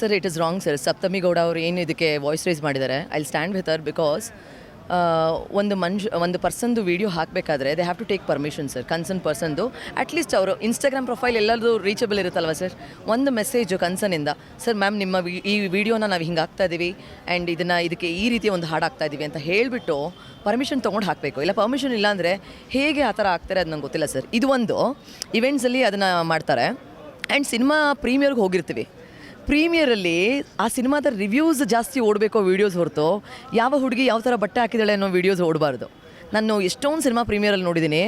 Sir it is wrong sir. Saptami Gowda ಅವರು ಏನು ಇದಕ್ಕೆ ವಾಯ್ಸ್ ರೈಸ್ ಮಾಡಿದ್ದಾರೆ, I stand with her because ಒಂದು ಪರ್ಸನ್ದು ವೀಡಿಯೋ ಹಾಕಬೇಕಾದ್ರೆ they have to take permission sir. Concern ಪರ್ಸನ್ದು ಅಟ್ಲೀಸ್ಟ್ ಅವರು ಇನ್ಸ್ಟಾಗ್ರಾಮ್ ಪ್ರೊಫೈಲ್ ಎಲ್ಲರದು ರೀಚಬಲ್ ಇರುತ್ತಲ್ವ ಸರ್. ಒಂದು ಮೆಸೇಜು ಕನ್ಸರ್ನಿಂದ, ಸರ್ ಮ್ಯಾಮ್ ನಿಮ್ಮ ಈ ವಿಡಿಯೋನ ನಾವು ಹಿಂಗೆ ಹಾಕ್ತಾ ಇದ್ದೀವಿ ಆ್ಯಂಡ್ ಇದಕ್ಕೆ ಈ ರೀತಿಯ ಒಂದು ಹಾಡು ಹಾಕ್ತಾ ಇದ್ದೀವಿ ಅಂತ ಹೇಳಿಬಿಟ್ಟು ಪರ್ಮಿಷನ್ ತೊಗೊಂಡು ಹಾಕಬೇಕು. ಇಲ್ಲ ಪರ್ಮಿಷನ್ ಇಲ್ಲ ಅಂದರೆ ಹೇಗೆ ಆ ಥರ ಆಗ್ತಾರೆ ಅದು ನಂಗೆ ಗೊತ್ತಿಲ್ಲ ಸರ್. ಇದು ಒಂದು ಇವೆಂಟ್ಸಲ್ಲಿ ಅದನ್ನು ಮಾಡ್ತಾರೆ. ಆ್ಯಂಡ್ ಸಿನಿಮಾ ಪ್ರೀಮಿಯರ್ಗೆ ಹೋಗಿರ್ತೀವಿ. ಪ್ರೀಮಿಯರಲ್ಲಿ ಆ ಸಿನಿಮಾದ ರಿವ್ಯೂಸ್ ಜಾಸ್ತಿ ಓಡಬೇಕೋ ವೀಡಿಯೋಸ್ ಹೊರತು ಯಾವ ಹುಡುಗಿ ಯಾವ ಥರ ಬಟ್ಟೆ ಹಾಕಿದ್ದಾಳೆ ಅನ್ನೋ ವೀಡಿಯೋಸ್ ಓಡಬಾರ್ದು. ನಾನು ಎಷ್ಟೊಂದು ಸಿನಿಮಾ ಪ್ರೀಮಿಯರಲ್ಲಿ ನೋಡಿದ್ದೀನಿ,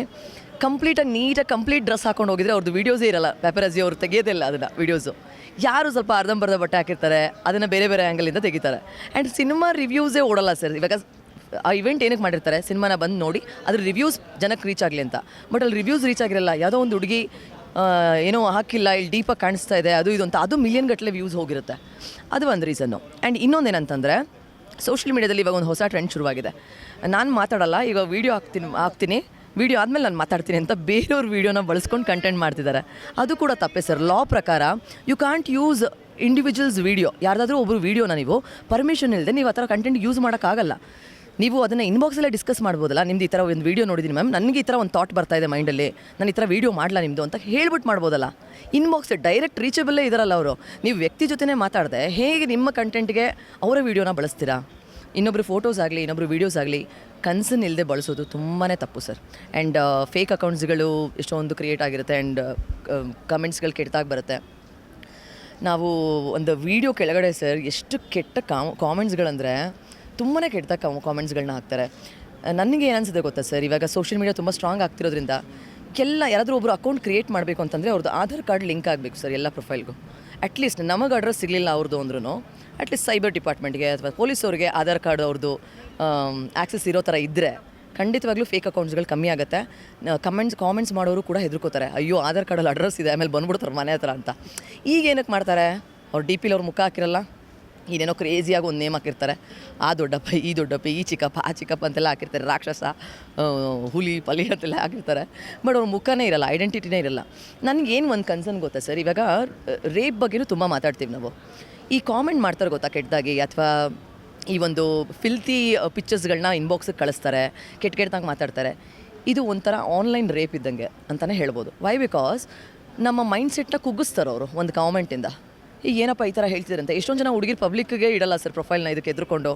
ನೀಟಾಗಿ ಕಂಪ್ಲೀಟ್ ಡ್ರೆಸ್ ಹಾಕೊಂಡು ಹೋಗಿದ್ರೆ ಅವ್ರದ್ದು ವೀಡಿಯೋಸೇ ಇರಲ್ಲ. ಪೆಪರಜಿ ಅವರು ತೆಗೆಯೋದಿಲ್ಲ ಅದನ್ನು ವೀಡಿಯೋಸು. ಯಾರು ಸ್ವಲ್ಪ ಅರ್ಧಂಬರ್ಧ ಬಟ್ಟೆ ಹಾಕಿರ್ತಾರೆ, ಅದನ್ನು ಬೇರೆ ಬೇರೆ ಆ್ಯಂಗಲಿಂದ ತೆಗಿತಾರೆ. ಆ್ಯಂಡ್ ಸಿನಿಮಾ ರಿವ್ಯೂಸೇ ಓಡಲ್ಲ ಸರ್. ಇವಾಗ ಆ ಇವೆಂಟ್ ಏನಕ್ಕೆ ಮಾಡಿರ್ತಾರೆ, ಸಿನಿಮಾನ ಬಂದು ನೋಡಿ ಅದ್ರ ರಿವ್ಯೂಸ್ ಜನಕ್ಕೆ ರೀಚ್ ಆಗಲಿ ಅಂತ. ಬಟ್ ಅಲ್ಲಿ ರಿವ್ಯೂಸ್ ರೀಚ್ ಆಗಿರಲ್ಲ. ಯಾವುದೋ ಒಂದು ಹುಡುಗಿ ಏನೋ ಹಾಕಿಲ್ಲ, ಇಲ್ಲಿ ಡೀಪಾಗಿ ಕಾಣಿಸ್ತಾ ಇದೆ, ಅದು ಇದು ಅಂತ, ಅದು ಮಿಲಿಯನ್ ಗಟ್ಟಲೆ ವ್ಯೂಸ್ ಹೋಗಿರುತ್ತೆ. ಅದು ಒಂದು ರೀಸನ್ನು. ಆ್ಯಂಡ್ ಇನ್ನೊಂದೇನಂತಂದರೆ ಸೋಷಿಯಲ್ ಮೀಡಿಯಾದಲ್ಲಿ ಇವಾಗ ಒಂದು ಹೊಸ ಟ್ರೆಂಡ್ ಶುರುವಾಗಿದೆ. ನಾನು ಮಾತಾಡಲ್ಲ, ಈಗ ವೀಡಿಯೋ ಹಾಕ್ತೀನಿ, ವೀಡಿಯೋ ಆದಮೇಲೆ ನಾನು ಮಾತಾಡ್ತೀನಿ ಅಂತ ಬೇರೆಯವ್ರ ವೀಡಿಯೋನ ಬಳಸ್ಕೊಂಡು ಕಂಟೆಂಟ್ ಮಾಡ್ತಿದ್ದಾರೆ. ಅದು ಕೂಡ ತಪ್ಪೇ ಸರ್. ಲಾ ಪ್ರಕಾರ you can't use individuals video. ಯಾರ್ದಾದ್ರೂ ಒಬ್ಬರು ವೀಡಿಯೋನ ನೀವು ಪರ್ಮಿಷನ್ ಇಲ್ಲದೆ ನೀವು ಆ ಥರ ಕಂಟೆಂಟ್ ಯೂಸ್ ಮಾಡೋಕ್ಕಾಗಲ್ಲ. ನೀವು ಅದನ್ನು ಇನ್ಬಾಕ್ಸಲ್ಲೇ ಡಿಸ್ಕಸ್ ಮಾಡ್ಬೋದಲ್ಲ. ನಿಮ್ದು ಈ ಥರ ಒಂದು ವೀಡಿಯೋ ನೋಡಿದ್ದೀನಿ ಮ್ಯಾಮ್, ನನಗೆ ಈ ಥರ ಒಂದು ಥಾಟ್ ಬರ್ತಾ ಇದೆ ಮೈಂಡಲ್ಲಿ, ನಾನು ಈ ಥರ ವೀಡಿಯೋ ಮಾಡಲ್ಲ ನಿಮ್ಮದು ಅಂತ ಹೇಳ್ಬಿಟ್ಟು ಮಾಡ್ಬೋದಲ್ಲ. ಇನ್ಬಾಕ್ಸ್ ಡೈರೆಕ್ಟ್ ರೀಚಬಲ್ಲೇ ಇದಾರಲ್ಲ ಅವರು. ನೀವು ವ್ಯಕ್ತಿ ಜೊತೆನೇ ಮಾತಾಡದೆ ಹೇಗೆ ನಿಮ್ಮ ಕಂಟೆಂಟ್ಗೆ ಅವರ ವೀಡಿಯೋನ ಬಳಸ್ತೀರಾ? ಇನ್ನೊಬ್ಬರು ಫೋಟೋಸ್ ಆಗಲಿ ಇನ್ನೊಬ್ಬರು ವೀಡಿಯೋಸ್ ಆಗಲಿ ಕನ್ಸರ್ನ್ ಇಲ್ಲದೆ ಬಳಸೋದು ತುಂಬಾ ತಪ್ಪು ಸರ್. ಆ್ಯಂಡ್ ಫೇಕ್ ಅಕೌಂಟ್ಸ್ಗಳು ಎಷ್ಟೊಂದು ಕ್ರಿಯೇಟ್ ಆಗಿರುತ್ತೆ ಆ್ಯಂಡ್ ಕಮೆಂಟ್ಸ್ಗಳು ಕೆಟ್ಟದಾಗಿ ಬರುತ್ತೆ. ನಾವು ಒಂದು ವೀಡಿಯೋ ಕೆಳಗಡೆ ಸರ್ ಎಷ್ಟು ಕೆಟ್ಟ ಕಾಮೆಂಟ್ಸ್ಗಳಂದರೆ ತುಂಬಾ ಕೆಟ್ಟದಾಗ ಕಾಮೆಂಟ್ಸ್ಗಳನ್ನ ಹಾಕ್ತಾರೆ. ನನಗೆ ಏನು ಅನಿಸುತ್ತೆ ಗೊತ್ತಾ ಸರ್, ಇವಾಗ ಸೋಷಿಯಲ್ ಮೀಡಿಯಾ ತುಂಬ ಸ್ಟ್ರಾಂಗ್ ಆಗ್ತಿರೋದ್ರಿಂದ ಯಾರಾದರೂ ಒಬ್ಬರು ಅಕೌಂಟ್ ಕ್ರಿಯೇಟ್ ಮಾಡಬೇಕು ಅಂತಂದರೆ ಅವ್ರದ್ದು ಆಧಾರ್ ಕಾರ್ಡ್ ಲಿಂಕ್ ಆಗಬೇಕು ಸರ್ ಎಲ್ಲ ಪ್ರೊಫೈಲ್ಗೂ. ಅಟ್ಲೀಸ್ಟ್ ನಮಗೆ ಅಡ್ರೆಸ್ ಸಿಗಲಿಲ್ಲ ಅವ್ರದ್ದು ಅಂದ್ರೂ ಅಟ್ಲೀಸ್ಟ್ ಸೈಬರ್ ಡಿಪಾರ್ಟ್ಮೆಂಟ್ಗೆ ಅಥವಾ ಪೊಲೀಸವ್ರಿಗೆ ಆಧಾರ್ ಕಾರ್ಡ್ ಅವ್ರದ್ದು ಆ್ಯಕ್ಸಸ್ ಇರೋ ಥರ ಇದ್ದರೆ ಖಂಡಿತವಾಗ್ಲೂ ಫೇಕ್ ಅಕೌಂಟ್ಸ್ಗಳು ಕಮ್ಮಿ ಆಗುತ್ತೆ. ಕಾಮೆಂಟ್ಸ್ ಮಾಡೋರು ಕೂಡ ಹೆದರ್ಕೋತಾರೆ, ಅಯ್ಯೋ ಆಧಾರ್ ಕಾರ್ಡಲ್ಲಿ ಅಡ್ರೆಸ್ ಇದೆ ಆಮೇಲೆ ಬಂದ್ಬಿಡ್ತಾರೆ ಮನೆ ಹತ್ರ ಅಂತ. ಈಗ ಏನಕ್ಕೆ ಮಾಡ್ತಾರೆ, ಅವ್ರು ಡಿ ಪಿಲಿ ಅವ್ರ ಮುಖ ಹಾಕಿರಲ್ಲ, ಏನೇನೋ ಕ್ರೇಜಿಯಾಗಿ ಒಂದು ನೇಮ್ ಹಾಕಿರ್ತಾರೆ, ಆ ದೊಡ್ಡಪ್ಪ ಈ ದೊಡ್ಡಪ್ಪ ಈ ಚಿಕ್ಕಪ್ಪ ಆ ಚಿಕ್ಕಪ್ಪ ಅಂತೆಲ್ಲ ಹಾಕಿರ್ತಾರೆ, ರಾಕ್ಷಸ ಹುಲಿ ಪಲಿ ಅಂತೆಲ್ಲ ಹಾಕಿರ್ತಾರೆ. ಬಟ್ ಅವ್ರ ಮುಖನೇ ಇರಲ್ಲ, ಐಡೆಂಟಿಟಿನೇ ಇರಲ್ಲ. ನನಗೇನು ಒಂದು ಕನ್ಸರ್ನ್ ಗೊತ್ತಾ ಸರ್, ಇವಾಗ ರೇಪ್ ಬಗ್ಗೆನೂ ತುಂಬ ಮಾತಾಡ್ತೀವಿ ನಾವು. ಈ ಕಾಮೆಂಟ್ ಮಾಡ್ತಾರೆ ಗೊತ್ತಾ ಕೆಟ್ಟದಾಗಿ, ಅಥವಾ ಈ ಒಂದು ಫಿಲ್ತಿ ಪಿಕ್ಚರ್ಸ್ಗಳನ್ನ ಇನ್ಬಾಕ್ಸಿಗೆ ಕಳಿಸ್ತಾರೆ, ಕೆಟ್ಟದಾಗಿ ಮಾತಾಡ್ತಾರೆ. ಇದು ಒಂಥರ ಆನ್ಲೈನ್ ರೇಪ್ ಇದ್ದಂಗೆ ಅಂತಲೇ ಹೇಳ್ಬೋದು. ವೈ? ಬಿಕಾಸ್ ನಮ್ಮ ಮೈಂಡ್ಸೆಟ್ನ ಕುಗ್ಗಿಸ್ತಾರೆ ಅವರು ಒಂದು ಕಾಮೆಂಟಿಂದ. ಈಗ ಏನಪ್ಪ ಈ ಥರ ಹೇಳ್ತಿದ್ರಂತೆ. ಎಷ್ಟೊಂದು ಜನ ಹುಡುಗಿರು ಪಬ್ಲಿಕ್ಗೆ ಇಡಲ್ಲ ಸರ್ ಪ್ರೊಫೈಲ್ನ, ಇದಕ್ಕೆ ಎದ್ರುಕೊಂಡು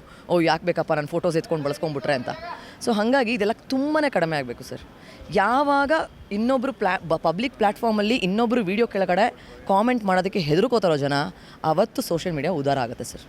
ಯಾಕೆ ಬೇಕಪ್ಪ ನಾನು ಫೋಟೋಸ್ ಎತ್ಕೊಂಡು ಬಳಸ್ಕೊಂಡ್ಬಿಟ್ರೆ ಅಂತ. ಸೊ ಹಾಗಾಗಿ ಇದೆಲ್ಲ ತುಂಬಾ ಕಡಿಮೆ ಆಗಬೇಕು ಸರ್. ಯಾವಾಗ ಇನ್ನೊಬ್ಬರು ಪಬ್ಲಿಕ್ ಪ್ಲ್ಯಾಟ್ಫಾರ್ಮಲ್ಲಿ ಇನ್ನೊಬ್ಬರು ವೀಡಿಯೋ ಕೆಳಗಡೆ ಕಾಮೆಂಟ್ ಮಾಡೋದಕ್ಕೆ ಹೆದರ್ಕೋತಾರೋ ಜನ, ಅವತ್ತು ಸೋಷಿಯಲ್ ಮೀಡಿಯಾ ಉದಾರ ಆಗುತ್ತೆ ಸರ್.